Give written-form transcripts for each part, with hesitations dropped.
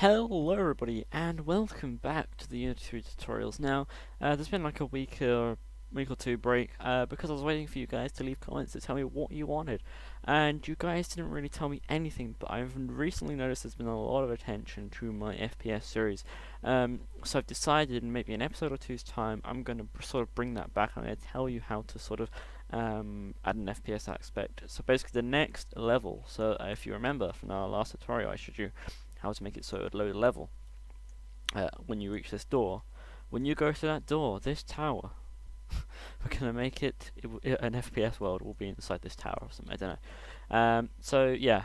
Hello everybody and welcome back to the Unity 3 tutorials. Now, there's been like a week or two break because I was waiting for you guys to leave comments to tell me what you wanted, and you guys didn't really tell me anything, but I've recently noticed there's been a lot of attention to my FPS series. So I've decided in maybe an episode or two's time I'm going to sort of bring that back. I'm going to tell you how to sort of add an FPS aspect. So basically the next level, so if you remember from our last tutorial I showed you how to make it so at low level. When you reach this door, when you go to that door, this tower, we're gonna make an FPS world will be inside this tower or something. I don't know. So yeah,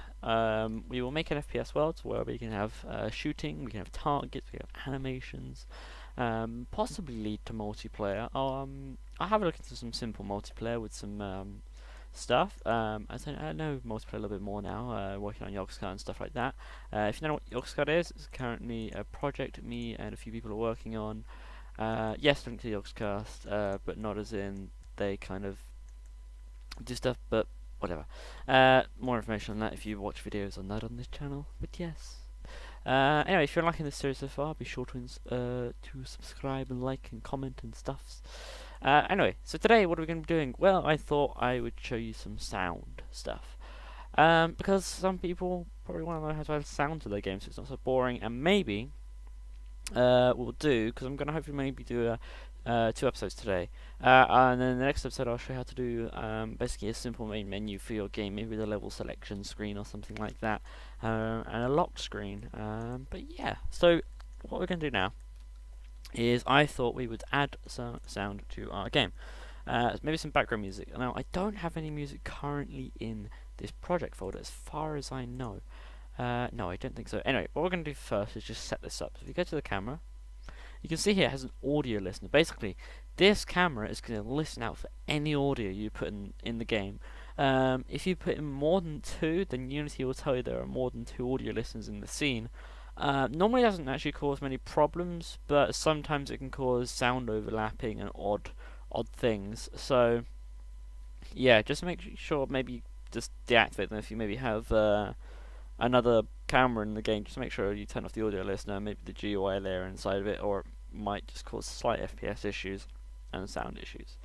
we will make an FPS world where we can have shooting, we can have targets, we can have animations, possibly lead to multiplayer. I'll have a look into some simple multiplayer with some stuff. I know multiplayer a little bit more now, working on Yogscast and stuff like that. If you know what Yogscast is, it's currently a project me and a few people are working on. Yes, link to Yogscast, but not as in they kind of do stuff, but whatever. More information on that if you watch videos on that on this channel, but yes. Anyway, if you're liking this series so far, be sure to subscribe and like and comment and stuffs. Anyway, so today what are we going to be doing? Well, I thought I would show you some sound stuff. Because some people probably want to know how to add sound to their games so it's not so boring, and maybe we'll do, because I'm going to hopefully maybe do 2 episodes today. And then the next episode I'll show you how to do basically a simple main menu for your game, maybe with a level selection screen or something like that, and a locked screen. But yeah, so what we're going to do now is I thought we would add some sound to our game. Maybe some background music. Now, I don't have any music currently in this project folder as far as I know. No, I don't think so. Anyway, what we're going to do first is just set this up. So if you go to the camera, you can see here it has an audio listener. Basically, this camera is going to listen out for any audio you put in the game. If you put in more than 2, then Unity will tell you there are more than 2 audio listeners in the scene. Normally it doesn't actually cause many problems, but sometimes it can cause sound overlapping and odd things. So yeah, just make sure maybe just deactivate them if you maybe have another camera in the game. Just make sure you turn off the audio listener, maybe the GUI layer inside of it, or it might just cause slight FPS issues and sound issues.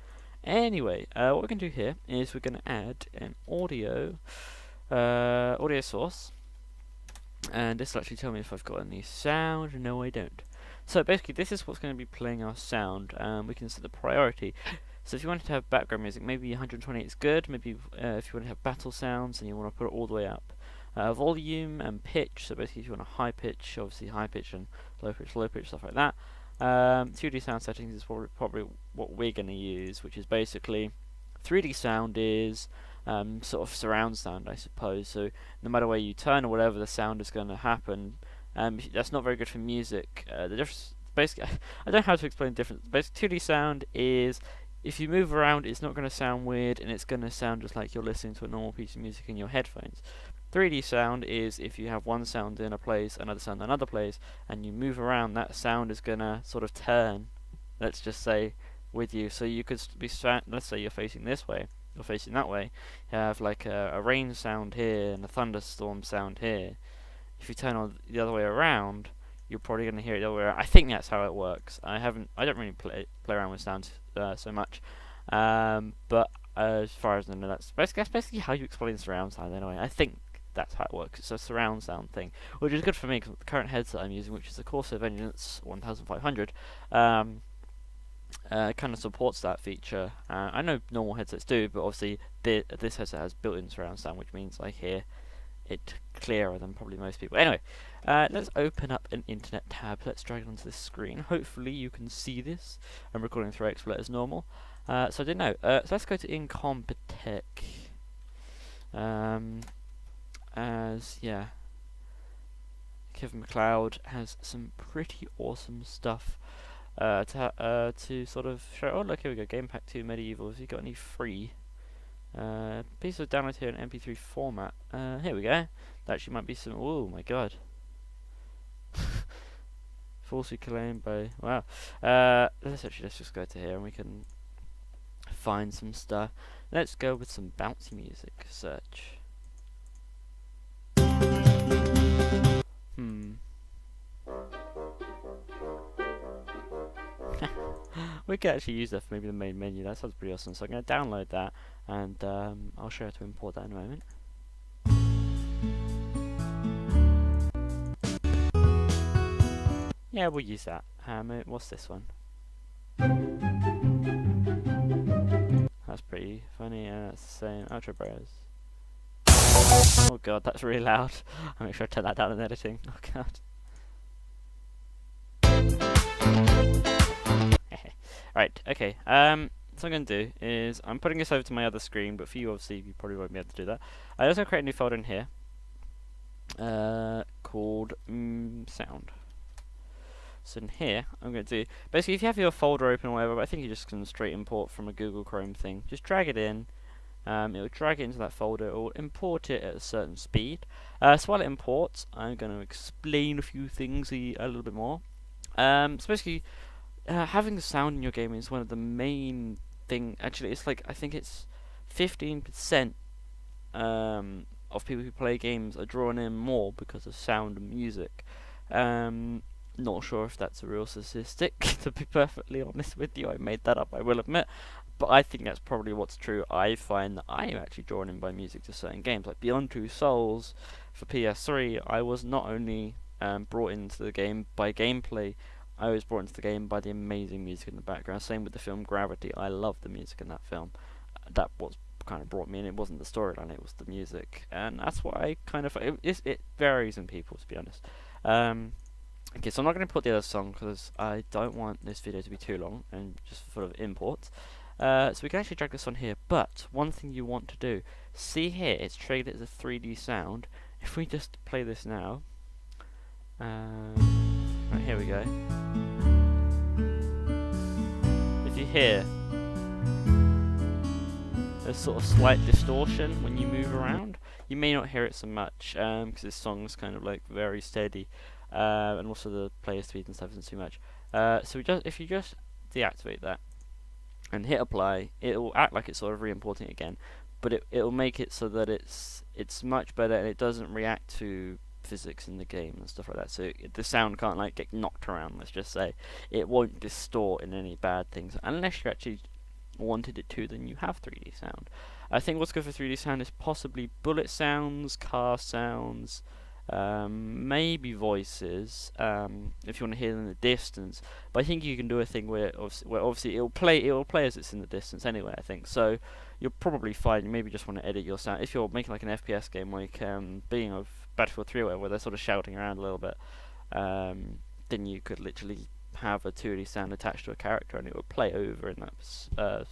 Anyway, what we're going to do here is we're going to add an audio source. And this will actually tell me if I've got any sound. No, I don't. So basically, this is what's going to be playing our sound. We can set the priority. So if you wanted to have background music, maybe 128 is good. Maybe if you want to have battle sounds, and you want to put it all the way up. Volume and pitch. So basically, if you want a high pitch, obviously high pitch and low pitch, stuff like that. 2D sound settings is probably what we're going to use, which is basically 3D sound is sort of surround sound, I suppose. So no matter where you turn or whatever, the sound is going to happen. That's not very good for music. The difference, basically, I don't know how to explain the difference. Basically, 2D sound is if you move around, it's not going to sound weird, and it's going to sound just like you're listening to a normal piece of music in your headphones. 3D sound is if you have one sound in a place, another sound in another place, and you move around, that sound is going to sort of turn, let's just say, with you. So you could be, let's say you're facing this way, or facing that way, you have like a rain sound here and a thunderstorm sound here. If you turn on the other way around, you're probably going to hear it the other way around. I think that's how it works. I don't really play around with sounds so much, but as far as I know, that's basically how you explain surround sound anyway. I think that's how it works. It's a surround sound thing, which is good for me because the current headset I'm using, which is the Corsair Vengeance 1500, kind of supports that feature. I know normal headsets do, but obviously this headset has built-in surround sound, which means I hear it clearer than probably most people. Anyway, let's open up an internet tab. Let's drag it onto this screen. Hopefully you can see this. I'm recording through XSplit as normal. So I didn't know. So let's go to Incompetech. As yeah, Kevin MacLeod has some pretty awesome stuff to sort of show. Oh look, here we go. Game Pack 2 Medieval. Have you got any free piece of download here in MP3 format? Here we go. That actually might be some. Oh my god. Falsely claimed by. Wow. Let's just go to here and we can find some stuff. Let's go with some bouncy music. Search. we could actually use that for maybe the main menu. That sounds pretty awesome. So I'm going to download that, and I'll show you how to import that in a moment. Yeah, we'll use that. What's this one? That's pretty funny. It's the same. Ultra Bros. Oh god, that's really loud. I'll make sure I turn that down in editing. Oh god. Right, okay. So what I'm going to do is, I'm putting this over to my other screen, but for you obviously you probably won't be able to do that. I also create a new folder in here called sound. So in here, I'm going to do, basically if you have your folder open or whatever, but I think you just can straight import from a Google Chrome thing, just drag it in, it'll drag it into that folder, it will import it at a certain speed. So while it imports, I'm going to explain a few things a little bit more. So basically, having the sound in your game is one of the main thing, actually it's like, I think it's 15% of people who play games are drawn in more because of sound and music. Not sure if that's a real statistic, to be perfectly honest with you. I made that up, I will admit. But I think that's probably what's true. I find that I am actually drawn in by music to certain games. Like Beyond Two Souls for PS3, I was not only brought into the game by gameplay, I was brought into the game by the amazing music in the background. Same with the film Gravity. I love the music in that film. That was kind of brought me in. It wasn't the storyline, it was the music. And that's what I kind of... It varies in people, to be honest. Okay, so I'm not going to put the other song because I don't want this video to be too long and just full of imports. So we can actually drag this on here, but one thing you want to do, see here, it's treated as a 3D sound. If we just play this now, right, here we go. If you hear, there's sort of slight distortion when you move around. You may not hear it so much, because this song's kind of like very steady. And also the player speed and stuff isn't too much. So if you just deactivate that and hit apply, it will act like it's sort of re-importing again, but it will make it so that it's much better and it doesn't react to physics in the game and stuff like that. So the sound can't like get knocked around. Let's just say it won't distort in any bad things unless you actually wanted it to. Then you have 3D sound. I think what's good for 3D sound is possibly bullet sounds, car sounds. Maybe voices, if you want to hear them in the distance. But I think you can do a thing where obviously it will play as it's in the distance anyway. I think so. You'll probably find you maybe just want to edit your sound if you're making like an FPS game, like being of Battlefield 3 or whatever, where they're sort of shouting around a little bit. Then you could literally have a 2D sound attached to a character and it would play over in that.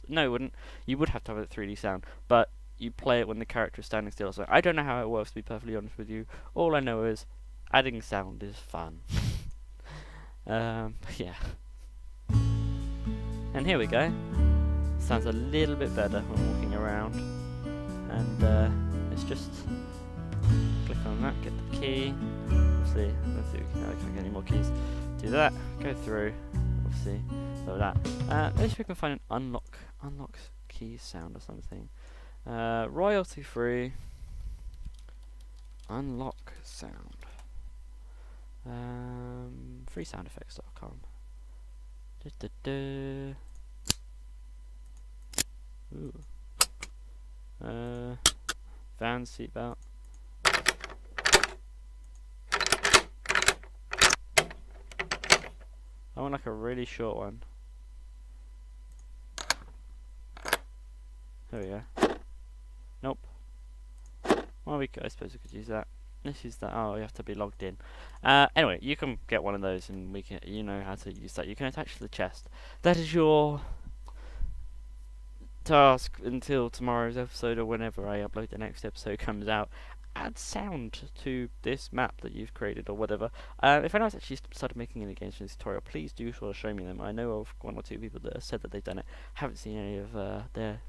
No, it wouldn't. You would have to have a 3D sound, but you play it when the character is standing still. So I don't know how it works, to be perfectly honest with you. All I know is adding sound is fun. Yeah. And here we go. Sounds a little bit better when walking around. And let's just click on that, get the key. Obviously, let's see if we can get any more keys. Do that, go through, obviously, so that. Let's see if we can find an unlock key sound or something. Royalty free unlock sound. Freesoundeffects.com. Ooh. Van seatbelt. I want like a really short one. There we go. Nope. Well, I suppose we could use that. Let's use that. Oh, you have to be logged in. Anyway, you can get one of those, and you know how to use that. You can attach to the chest. That is your task until tomorrow's episode or whenever I upload the next episode comes out. Add sound to this map that you've created or whatever. If anyone's actually started making any games for this tutorial, please do sort of show me them. I know of one or two people that have said that they've done it. Haven't seen any of their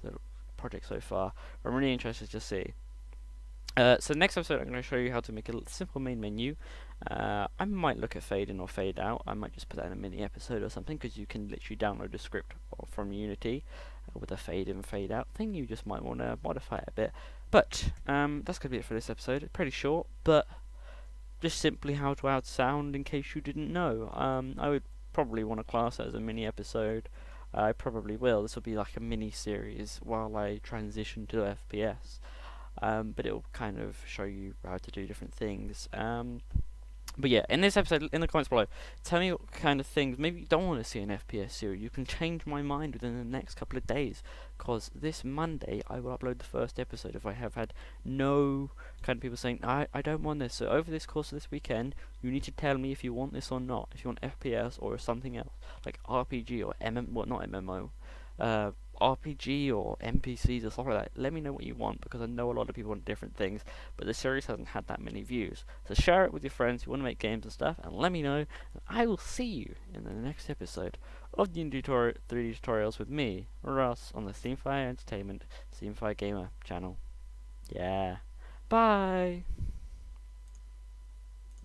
project so far. I'm really interested to see. So next episode I'm going to show you how to make a simple main menu. I might look at fade in or fade out. I might just put that in a mini episode or something, because you can literally download a script from Unity with a fade in fade out thing. You just might want to modify it a bit. But that's going to be it for this episode. It's pretty short, but just simply how to add sound in case you didn't know. I would probably want to class it as a mini episode. I probably will. This will be like a mini series while I transition to FPS. But it will kind of show you how to do different things. But yeah, in this episode, in the comments below, tell me what kind of things. Maybe you don't want to see an FPS series. You can change my mind within the next couple of days. Because this Monday, I will upload the first episode if I have had no kind of people saying, I don't want this. So over this course of this weekend, you need to tell me if you want this or not. If you want FPS or something else. Like RPG or not MMO. RPG or NPCs or stuff like that. Let me know what you want, because I know a lot of people want different things, but the series hasn't had that many views. So share it with your friends who want to make games and stuff, and let me know, and I will see you in the next episode of the 3D tutorials with me, Russ, on the Themefire Entertainment, Themefire Gamer channel. Yeah. Bye!